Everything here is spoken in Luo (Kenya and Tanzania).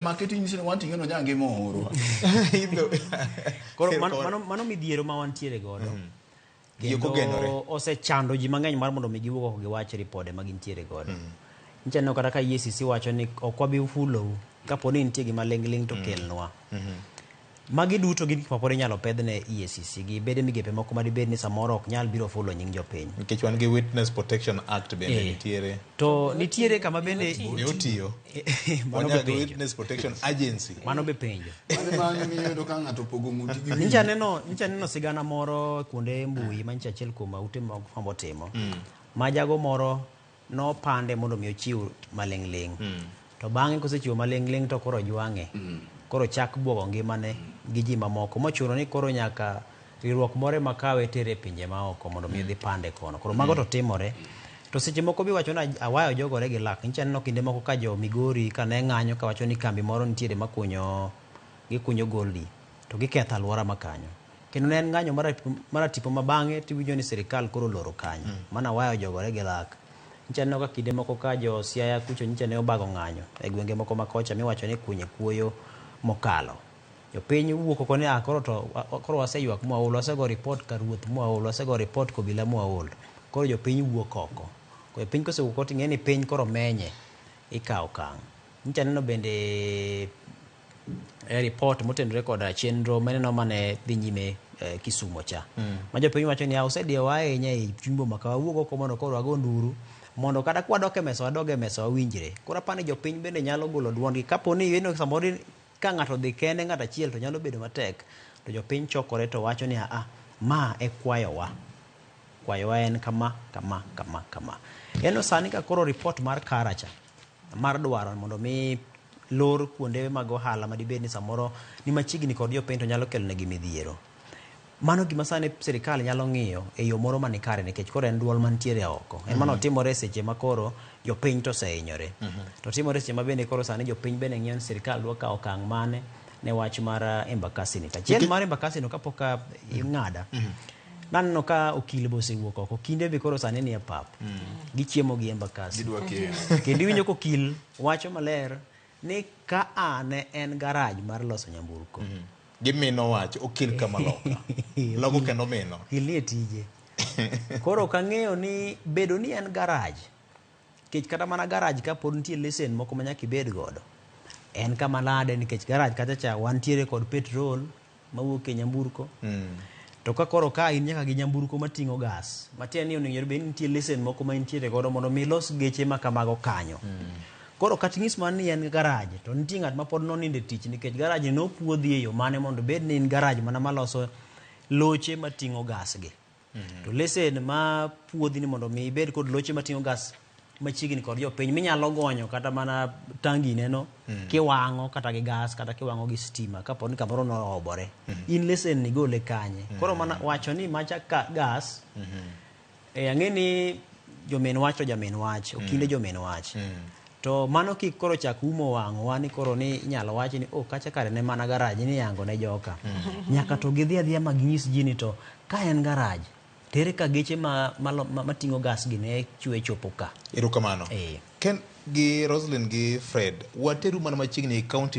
marketing sin wanting no nyange mohoro. Koro mano midhiero ma wantiere godo. Kendo osechando ji mang'eny mar mondo mi giwuok oko giwach ripode ma gintiere godo. Nchano kata ka EACC wacho ni ok wabi fulou kapo ni nitie gima ling' to kelnwa. Magi duto gin gik mapod inyalo pedhne EACC gi bede migepe moko madibed ni samoro ok nyal biro fulo nying jopiny. Nikech wan gi Witness Protection Act bende nitiere. To nitiere kama bende ne otiyo. Mano be Witness Protection Agency. Mano be penjo. mano miyo ka ng'ato pogo muti gi. Ncha neno sigana moro kuonde mbui mancha achiel kuom ute mag fwambo timo. Ma jago moro no pande mondo mi ochiw maling'ling'. To bang'e kosechiwo maling'ling' to koro jwang'e. Koro chak buogo ngimane gi ji mamoko mochuno ni koro nyaka riwruok more makawe tere pinje maoko mondo mi dhi pande kono. Koro mago to timore. To seche moko bi wacho na awayo jogore gi lak. Ncha neno kinde moko ka jo Migori ka ne ng'anyo ka wacho ni kambi moro nitiere gikunyo goldi to giketho alwora makanyo. Kendo ne en ng'anyo maratipo ma bang'e tiwinjo ni sirikal koro loro kanyo. Mana wayo jogore gi lak. Ncha neno ka kinde moko ka jo Siaya kucho ncha ne obago ng'anyo e gwenge moko makocha miwacho ni kunye kuoyo mokalo. Jopiny wuok oko ni koro waseywak mwaol, wasego report ka ruoth mwaol, wasego report kobila mwaol. Koro jopiny wuok oko. Koro piny kosewuok oko ting'e ni piny koro menye ikawo okang'. Ncha neno bende report motenore koda chenro maneno mane dhi nyime Kisumo cha. Ma jopiny wacho ni osediyowa ahinya e chumbo maka wuok oko mondo koro wago nduru mondo kata kwadok e mesa wadog e mesa wawinjre. Koro apani jopiny bende nyalo golo duondgi kapo ni yeno samoro ka ng'ato dhi kende ng'ato achiel to nyalo bedo matek. To jopiny chokore to wacho ni ma e kwayowa en kama. Eno sani ka koro report mar Karacha mar dwaro mondo mi lor kuonde mag ohala madibed ni samoro ni machiegni kod jopiny to nyalo kelo negi midhiero. Mano gima sani sirikal nyalo ng'iyo e yo moro manikare nikech koro en duol mantiere oko. En mano timore seche ma koro jopiny to osehinyore. To timore seche ma bende koro sani jopiny bende ng'iyo ni sirikal dwa kawo okang' mane ne wach mar Embakasi ni. Achiel mar Embakasi no kapok ing'ada. Naneno ka okil be osewuok oko. Kinde be koro sani ni e pap. Gichiemo gi Embakasi. Kendo iwinjo ko okil wacho maler ni ka ane en garaj mar loso nyamburko. Gimino wach okil kama logo kendo mino okil nie tije. Koro kang'eyo ni bedo ni en garaj kech kata mana garaj ka pod nitie lesen moko ma nyaka ibed godo en kama nade nikech garaj kata cha wantiere kod petrol mawuok e nyamburko. To ka koro ka in nyaka gi nyamburko mating'o gas matiende ni onego bed nitie lesen moko ma intiere godo mondo mi los geche ma kamago kanyo. Koro kating'is man ni en garaj to nitie ng'at ma pod noninde tich nikech garaj no puodhi e yo mane mondo bed ni en garaj mana maloso loche mating'o gas gi. To lesen ma puodhi ni mondo mi ibed kod loche mating'o gas machiegni kod jopiny minyalo gonyo kata mana tangi neno kiwang'o kata gi gas kata kiwang'o gi stima kapo ni kamoro noobore. In lesen ni gole kanye. Koro mana wacho ni macha gas ang'e ni jomin wach to jamin wach okinde jomin wach. To mano kik koro chak umo wang'owa ni koro ni inyalo wachi ni kacha kare ne mana garaj ni yango ne joka. Nyaka to gidhi adhiya ma ginyis ji ni to ka en garaj tere ka geche mating'o gas gi ne chwe chopo ka. Erokamano. Ken gi Roslyn gi Fred wateru mana machiegni e county